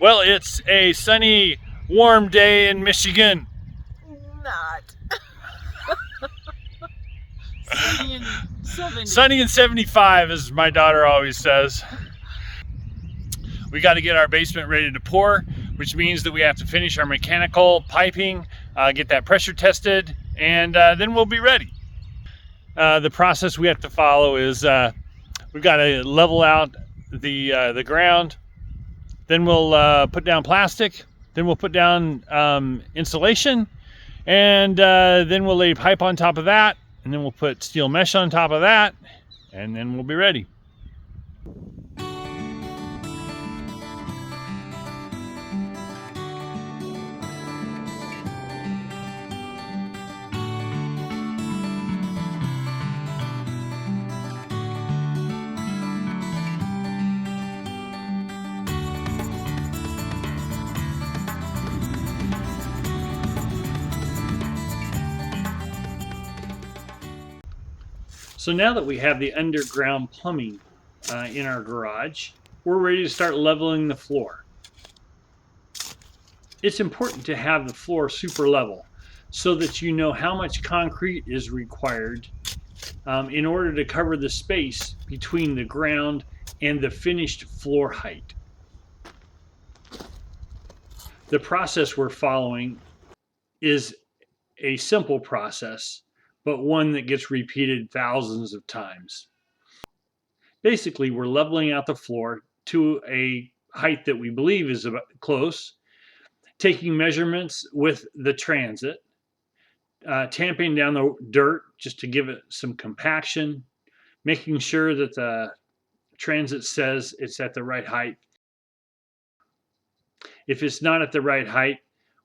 Well, it's a sunny, warm day in Michigan. Not. Sunny and 70. Sunny and 75, as my daughter always says. We got to get our basement ready to pour, which means that we have to finish our mechanical piping, get that pressure tested, and then we'll be ready. The process we have to follow is we've got to level out the ground. Then we'll put down plastic. Then we'll put down insulation, and then we'll lay pipe on top of that, and then we'll put steel mesh on top of that, and then we'll be ready. So now that we have the underground plumbing in our garage, we're ready to start leveling the floor. It's important to have the floor super level so that you know how much concrete is required in order to cover the space between the ground and the finished floor height. The process we're following is a simple process, but one that gets repeated thousands of times. Basically, we're leveling out the floor to a height that we believe is about close, taking measurements with the transit, tamping down the dirt just to give it some compaction, making sure that the transit says it's at the right height. If it's not at the right height,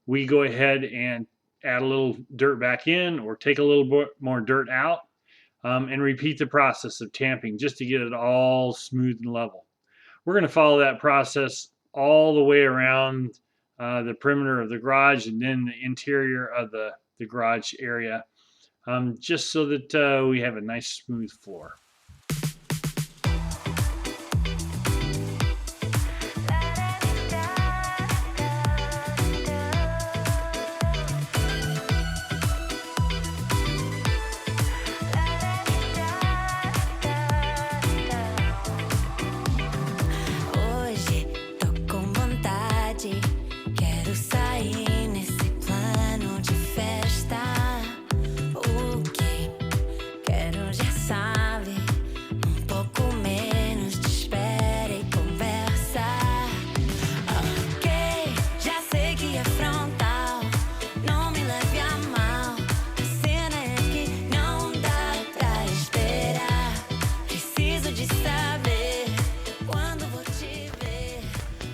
we go ahead and add a little dirt back in or take a little bit more dirt out and repeat the process of tamping just to get it all smooth and level. We're going to follow that process all the way around the perimeter of the garage and then the interior of the garage area, just so that we have a nice smooth floor.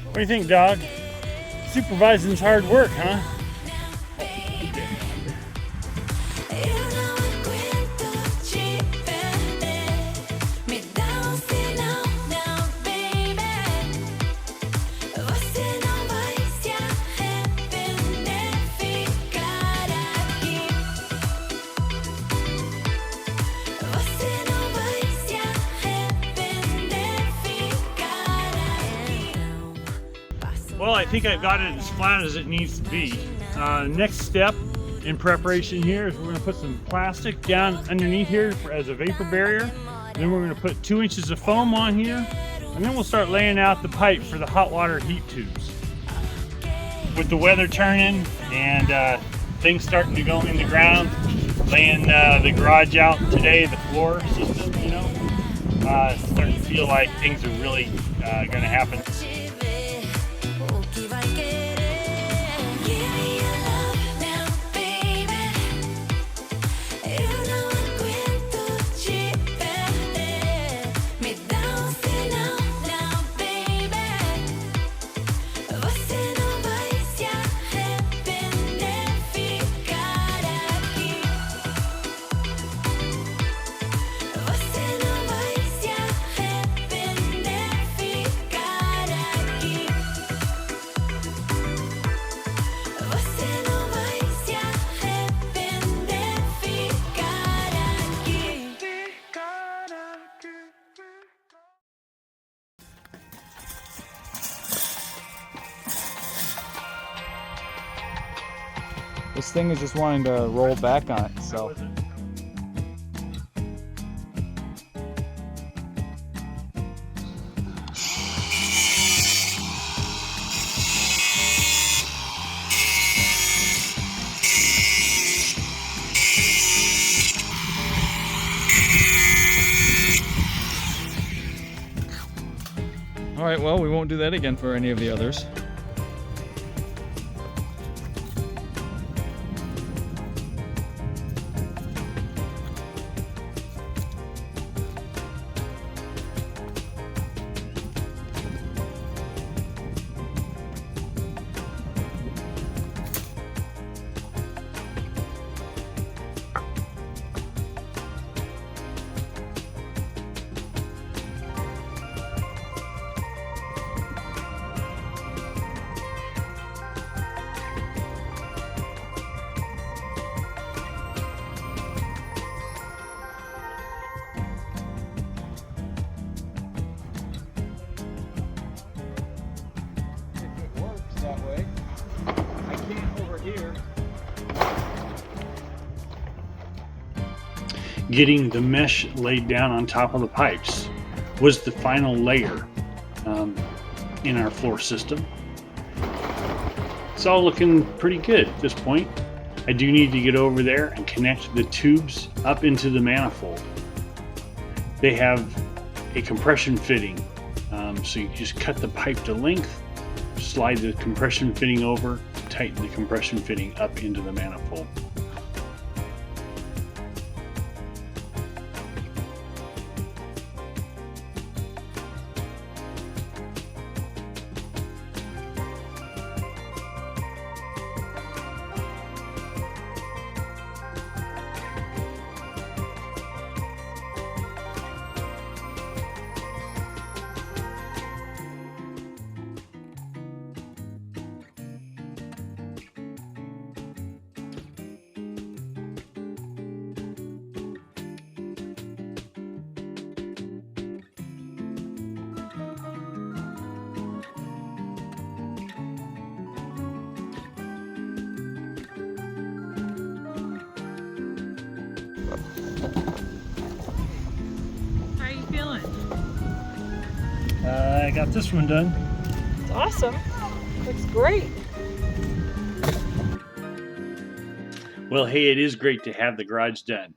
What do you think, dog? Supervising's hard work, huh? Well, I think I've got it as flat as it needs to be. Next step in preparation here is we're going to put some plastic down underneath here as a vapor barrier. Then we're going to put 2 inches of foam on here, and then we'll start laying out the pipe for the hot water heat tubes. With the weather turning and things starting to go in the ground, laying the garage out today, the floor system, you know, it's starting to feel like things are really going to happen. This thing is just wanting to roll back on itself. All right, well, we won't do that again for any of the others. Getting the mesh laid down on top of the pipes was the final layer in our floor system. It's all looking pretty good at this point. I do need to get over there and connect the tubes up into the manifold. They have a compression fitting, so you just cut the pipe to length, slide the compression fitting over, tighten the compression fitting up into the manifold. How are you feeling? I got this one done. It's awesome. Looks great. Well, hey, it is great to have the garage done,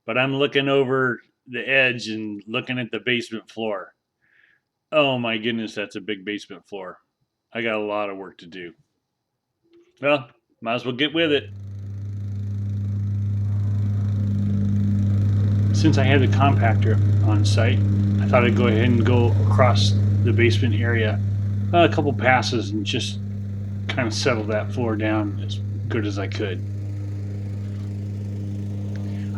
but I'm looking over the edge and looking at the basement floor. Oh my goodness, that's a big basement floor. I got a lot of work to do. Well, might as well get with it. Since I had the compactor on site, I thought I'd go ahead and go across the basement area a couple passes and just kind of settle that floor down as good as I could.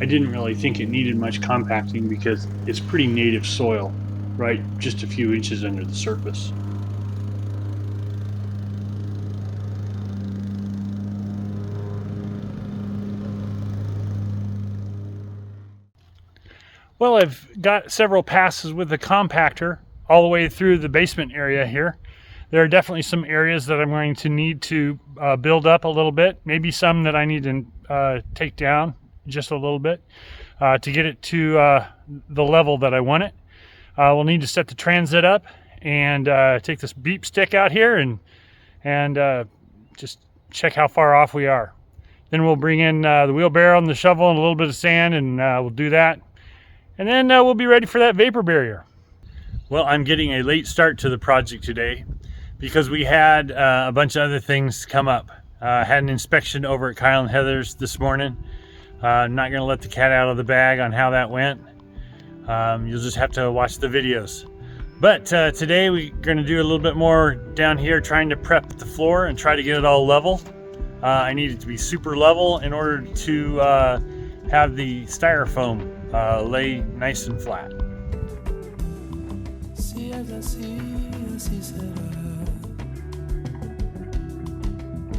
I didn't really think it needed much compacting because it's pretty native soil, right? Just a few inches under the surface. Well, I've got several passes with the compactor all the way through the basement area here. There are definitely some areas that I'm going to need to build up a little bit, maybe some that I need to take down just a little bit to get it to the level that I want it. We'll need to set the transit up and take this beep stick out here and just check how far off we are. Then we'll bring in the wheelbarrow and the shovel and a little bit of sand, and we'll do that. And then we'll be ready for that vapor barrier. Well, I'm getting a late start to the project today because we had a bunch of other things come up. Had an inspection over at Kyle and Heather's this morning. I'm not going to let the cat out of the bag on how that went. You'll just have to watch the videos. But today we're going to do a little bit more down here, trying to prep the floor and try to get it all level. I need it to be super level in order to have the styrofoam lay nice and flat. Si es así, así será.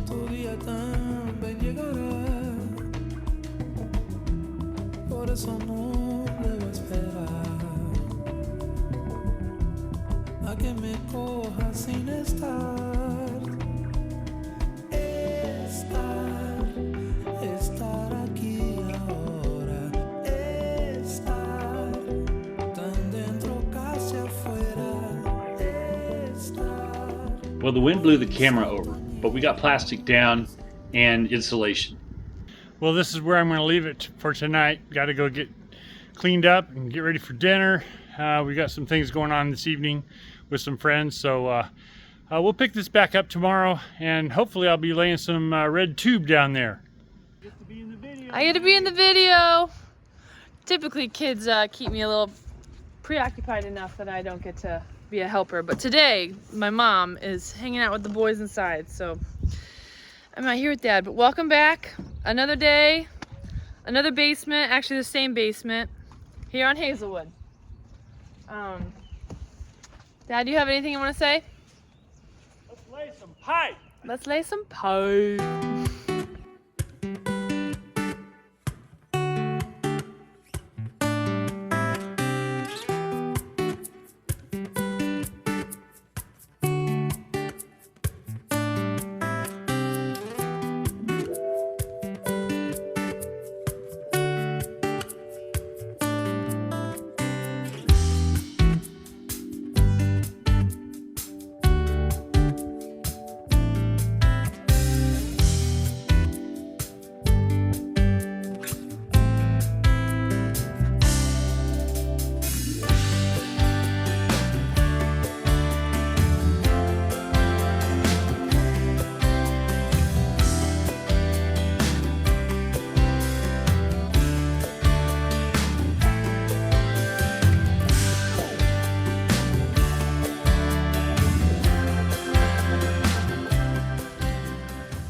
Tu día también llegará. Por eso no debo esperar a que me coja sin estar. Estar Well, the wind blew the camera over, but we got plastic down and insulation. Well, this is where I'm going to leave it for tonight. Got to go get cleaned up and get ready for dinner. We got some things going on this evening with some friends, so we'll pick this back up tomorrow, and hopefully I'll be laying some red tube down there. I get to be in the video. Typically kids keep me a little preoccupied enough that I don't get to be a helper, but today my mom is hanging out with the boys inside, so I'm not here with Dad. But welcome back. Another day, another basement, actually the same basement here on Hazelwood. Dad, do you have anything you want to say? Let's lay some pipe. Let's lay some pipe.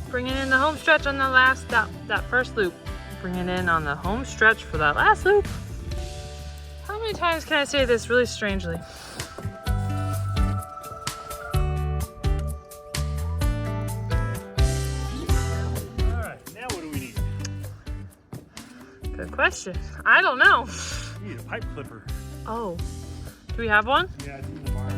Bringing in the home stretch on the last, that first loop. Bringing in on the home stretch for that last loop. How many times can I say this really strangely? Alright, now what do we need? Good question. I don't know. We need a pipe clipper. Oh, do we have one? Yeah, it's in the barn.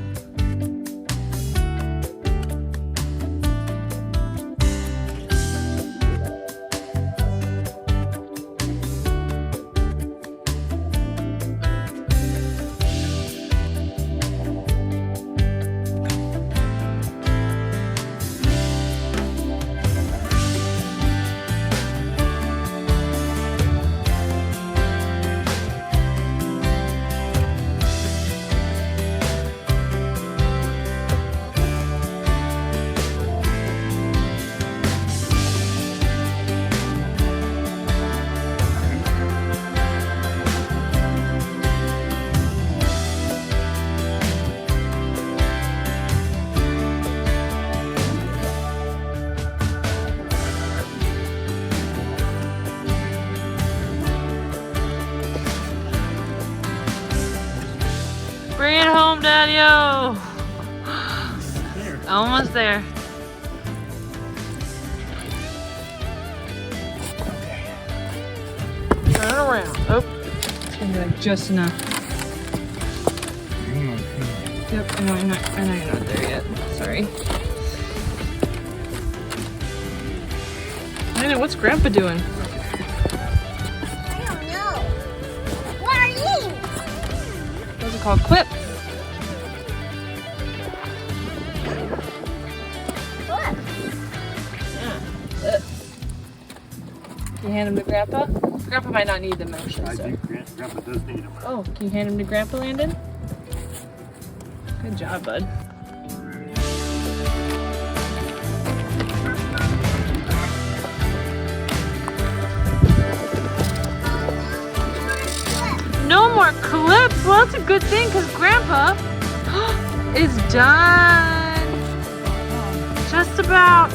Bring it home, Daddy-o. Almost there. Turn it around. Oh, it's gonna be like just enough. Yep, I know you're not there yet. Sorry. I know, what's Grandpa doing? I don't know. What are these? Those are called clips. What? Yeah. Can you hand them to Grandpa? Grandpa might not need them actually. I So. do. Grandpa does need them. Oh, can you hand them to Grandpa, Landon? Good job, bud. No more clips? Well, that's a good thing because Grandpa is done. Just about.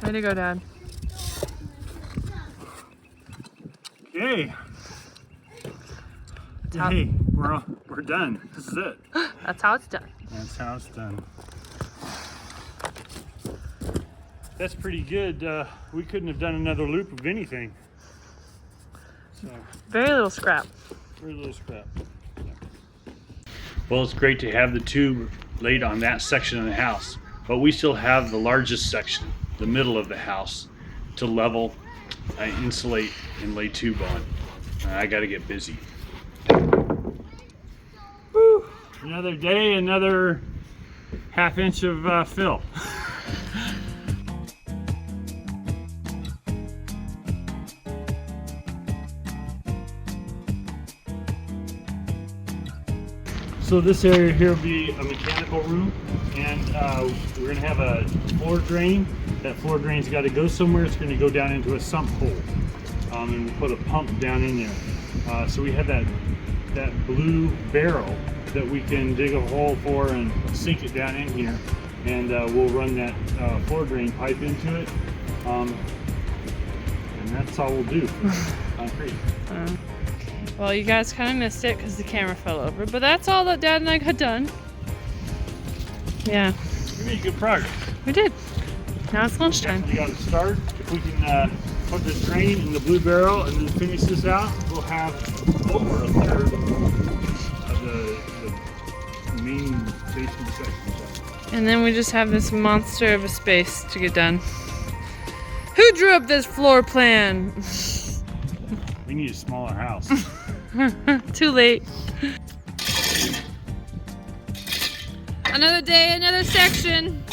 Way to go, Dad. Okay. how- Hey, we're done. This is it. That's how it's done. That's how it's done. That's pretty good. We couldn't have done another loop of anything. So, Very little scrap. very little scrap. Yeah. Well, it's great to have the tube laid on that section of the house, but we still have the largest section, the middle of the house, to level, insulate, and lay tube on. I got to get busy. Woo. Another day, another ½ inch of fill. So this area here will be a mechanical room, and we're going to have a floor drain. That floor drain's got to go somewhere. It's going to go down into a sump hole, and we'll put a pump down in there. So we have that blue barrel that we can dig a hole for and sink it down in here, and we'll run that floor drain pipe into it, and that's all we'll do for concrete. Well, you guys kind of missed it because the camera fell over, but that's all that Dad and I had done. Yeah. We made good progress. We did. Now it's lunchtime. We got to start. If we can put the drain in the blue barrel and then finish this out, we'll have over a third of the main basement section. And then we just have this monster of a space to get done. Who drew up this floor plan? We need a smaller house. Too late. Another day, another section.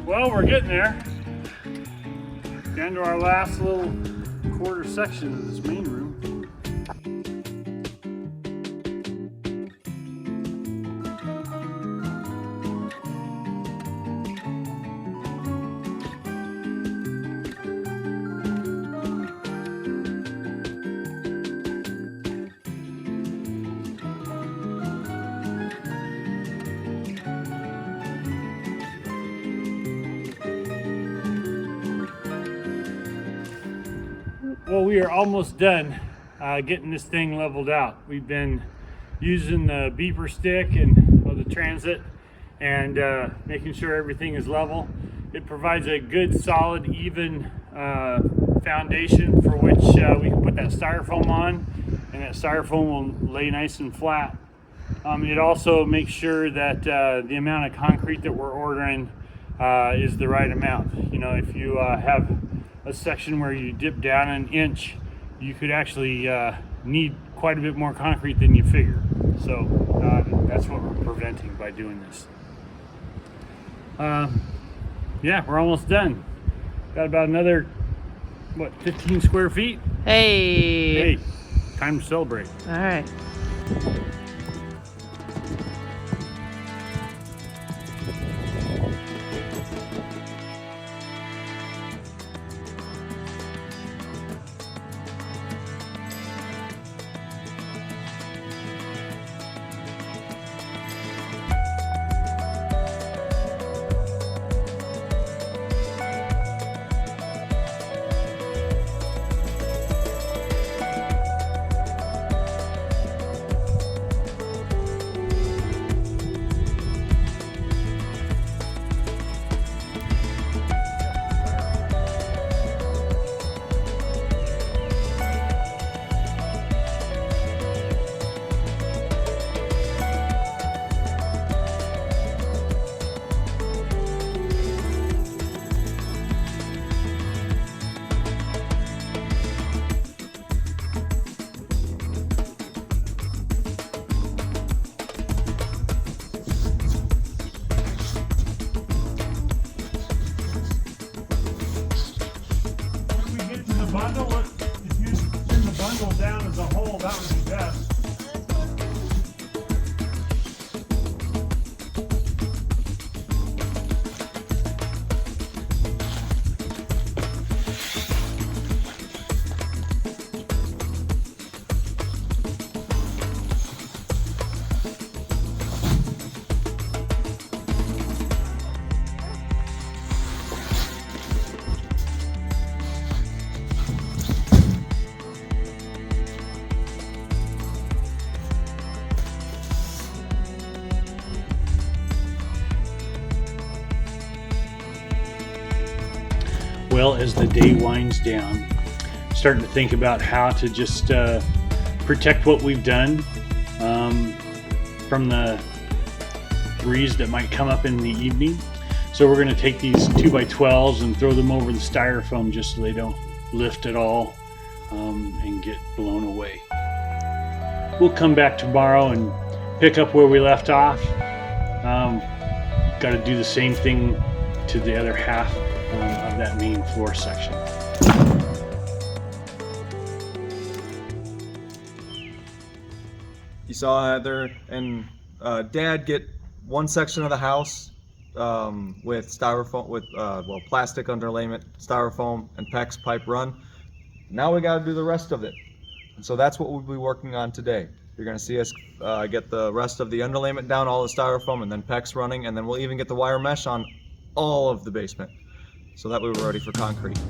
Well, we're getting there. Down to our last little quarter section of this main room. Well, we are almost done getting this thing leveled out. We've been using the beeper stick and the transit and making sure everything is level. It provides a good, solid, even foundation for which we can put that styrofoam on, and that styrofoam will lay nice and flat. It also makes sure that the amount of concrete that we're ordering is the right amount. You know, if you have a section where you dip down an inch, you could actually need quite a bit more concrete than you figure. So that's what we're preventing by doing this. Yeah, we're almost done. Got about another, what, 15 square feet? Hey. Hey, time to celebrate. All right. Well, as the day winds down, starting to think about how to just protect what we've done from the breeze that might come up in the evening. So we're going to take these 2x12s and throw them over the styrofoam just so they don't lift at all and get blown away. We'll come back tomorrow and pick up where we left off. Got to do the same thing to the other half of that main floor section. You saw Heather and Dad get one section of the house with styrofoam, with plastic underlayment, styrofoam, and PEX pipe run. Now we got to do the rest of it, and so that's what we'll be working on today. You're going to see us get the rest of the underlayment down, all the styrofoam, and then PEX running, and then we'll even get the wire mesh on all of the basement, so that we were ready for concrete.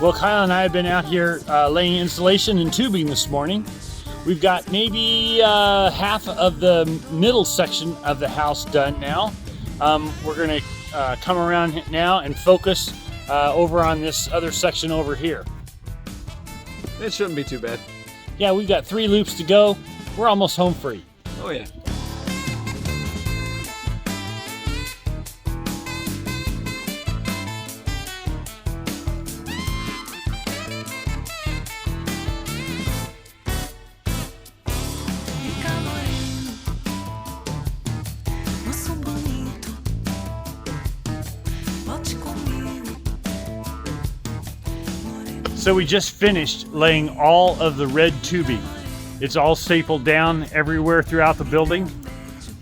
Well, Kyle and I have been out here laying insulation and tubing this morning. We've got maybe half of the middle section of the house done now. We're going to come around now and focus over on this other section over here. It shouldn't be too bad. Yeah, we've got 3 loops to go. We're almost home free. Oh yeah. So we just finished laying all of the red tubing. It's all stapled down everywhere throughout the building.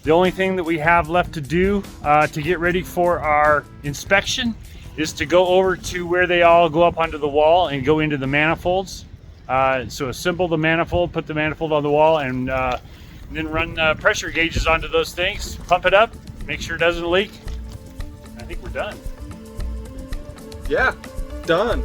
The only thing that we have left to do to get ready for our inspection is to go over to where they all go up onto the wall and go into the manifolds. So assemble the manifold, put the manifold on the wall, and then run pressure gauges onto those things, pump it up, make sure it doesn't leak. I think we're done. Yeah, done.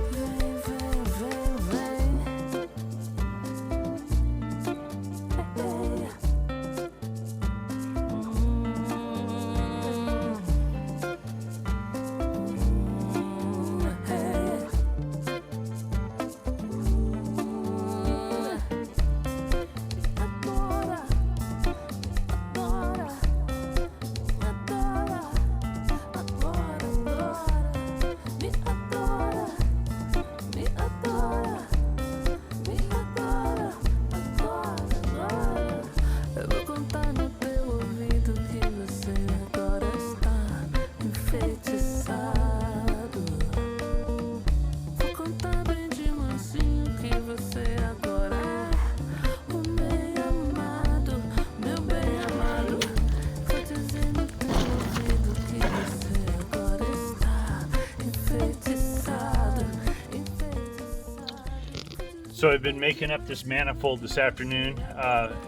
So I've been making up this manifold this afternoon.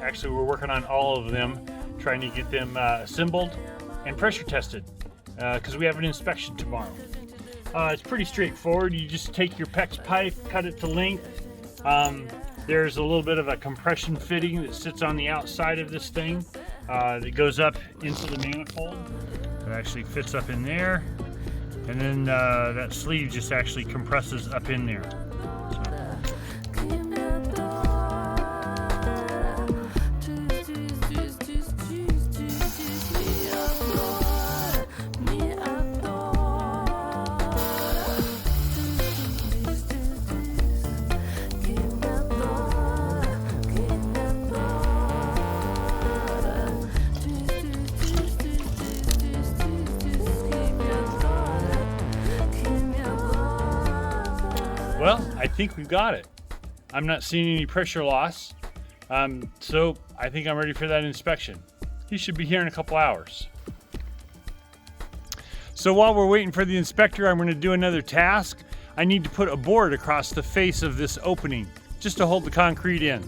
Actually, we're working on all of them, trying to get them assembled and pressure tested because we have an inspection tomorrow. It's pretty straightforward. You just take your PEX pipe, cut it to length. There's a little bit of a compression fitting that sits on the outside of this thing that goes up into the manifold. It actually fits up in there, and then that sleeve just actually compresses up in there. Well, I think we've got it. I'm not seeing any pressure loss, so I think I'm ready for that inspection. He should be here in a couple hours. So while we're waiting for the inspector, I'm going to do another task. I need to put a board across the face of this opening, just to hold the concrete in.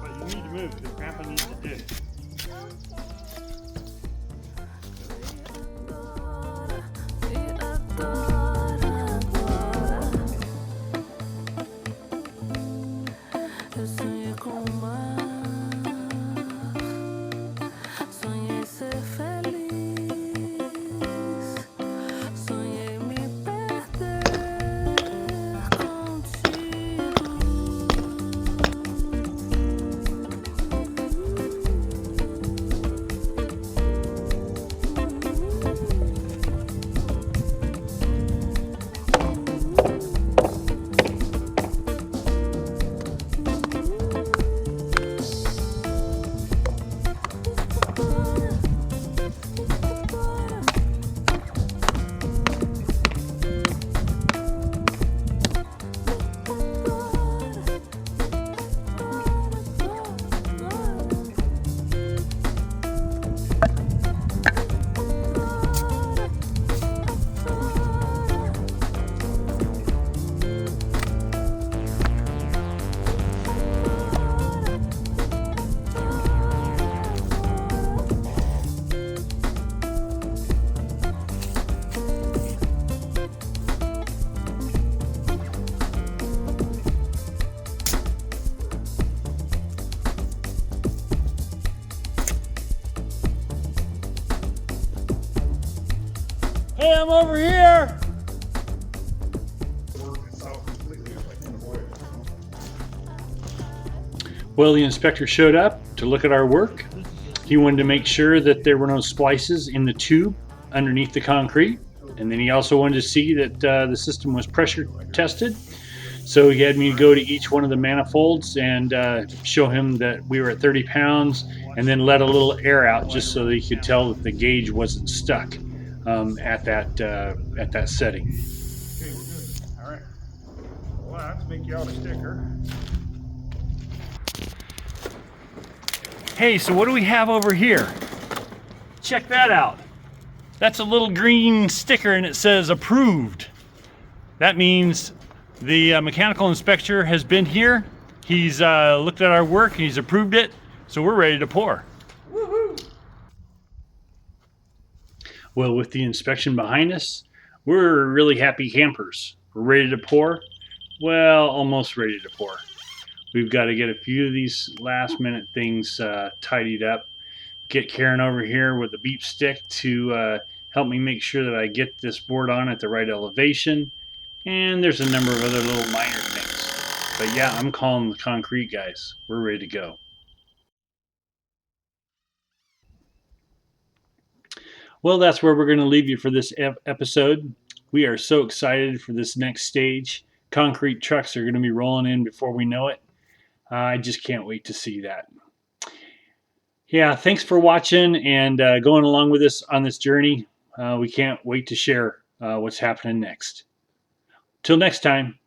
But you need to move because Grandpa needs to dig. Hey, I'm over here! Well, the inspector showed up to look at our work. He wanted to make sure that there were no splices in the tube underneath the concrete. And then he also wanted to see that the system was pressure tested. So he had me go to each one of the manifolds and show him that we were at 30 pounds and then let a little air out just so that he could tell that the gauge wasn't stuck at that setting. Okay, we're good. All right. Well, I have to make you out a sticker. Hey, so what do we have over here? Check that out. That's a little green sticker and it says approved. That means the mechanical inspector has been here. He's looked at our work, he's approved it, so we're ready to pour. Woohoo! Well, with the inspection behind us, we're really happy campers. We're ready to pour. Well, almost ready to pour. We've got to get a few of these last minute things tidied up. Get Karen over here with a beep stick to help me make sure that I get this board on at the right elevation. And there's a number of other little minor things. But yeah, I'm calling the concrete guys. We're ready to go. Well, that's where we're going to leave you for this episode. We are so excited for this next stage. Concrete trucks are going to be rolling in before we know it. I just can't wait to see that. Yeah, thanks for watching and going along with us on this journey. We can't wait to share what's happening next. Till next time.